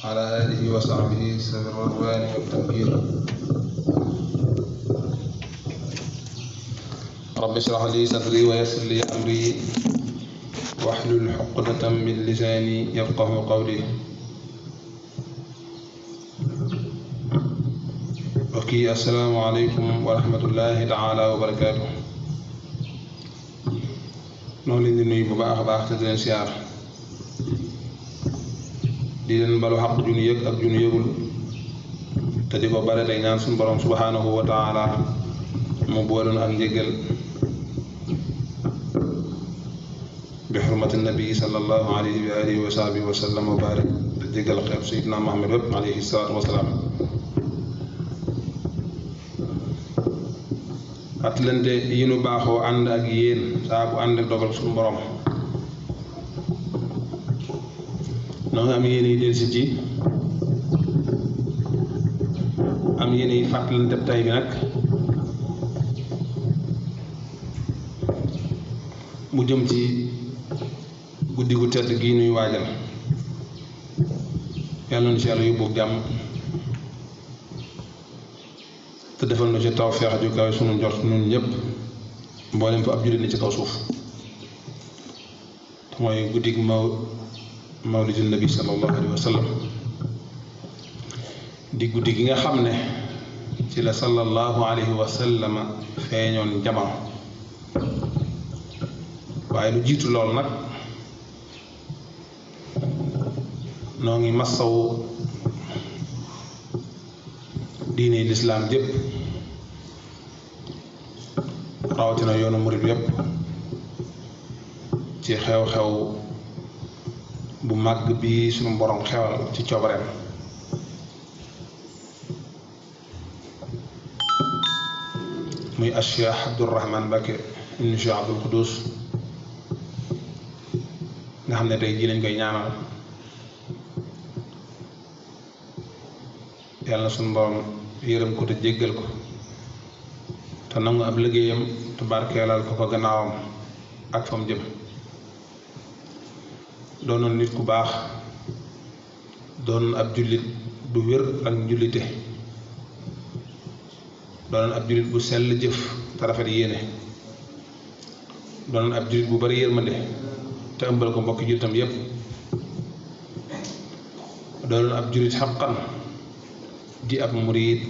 على آله وصحبه سر الرضوان والتمكين. رب اشرح لي صدري ويسر لي أمري واحلل عقدة من لساني يفقه قولي. وكي السلام عليكم ورحمة الله تعالى وبركاته. noo leen di nuyu bu baax a baax te di leen siyaar di leen balu xaq ju nu yëg ak ju nu yëgul te di ko bare tey ñaan suñu borom subhanahu wa taala mu booloon ak njëgal bi xurmati nabi sallallahu alayhi wa alihi wa sahbihi wa sallam wa barik te jégal xeeb sayidina Muhammad wépp alayhi salaatu wa salaam. atlante yi nu baaxoo ànd ak yéen saa bu ànd ak dogal suñu borom noo ngi am yéen yi delsi ci am yéen yi fàttalante tay bi nag mu jëm ci guddi gu tedd gii nuy waajal yàlla na ci yàlla yóbbu jàmm te defal na ci tawfeex ju kawe sunu njort nun ñëpp mboolem fa ab jullit ni ci kaw suuf te mooy guddig mawlidin nabi sallallahu alayhi wa sallam di guddi gi nga xam ne ci la sallallahu alayhi wa sallam feeñoon jamono waaye lu jiitu lool nag noo ngi massawu diine lislaam jëpp rawatina yoonu murit yépp ci xew-xew bu màgg bi suñu borom xewal ci coobareem muy Cheikh Abdourahmane Mbacké ibn Cheikh Abdoul Quddus nga xam ne tey jii lañ koy ñaanal yàlla na suñu borom yërëm ko te jéggal ko te nangu ab liggéeyam te barkeelal ko fa gannaawam ak fa mu jëm. doonoon nit ku baax doonoon ab jullit bu wér ak njullite doonoon ab jullit bu sell jëf te rafet yéene doonoon ab jullit bu bari yërmande te ëmbal ko mbokki jullitam yépp doonoon ab jullit xaqan di ab murid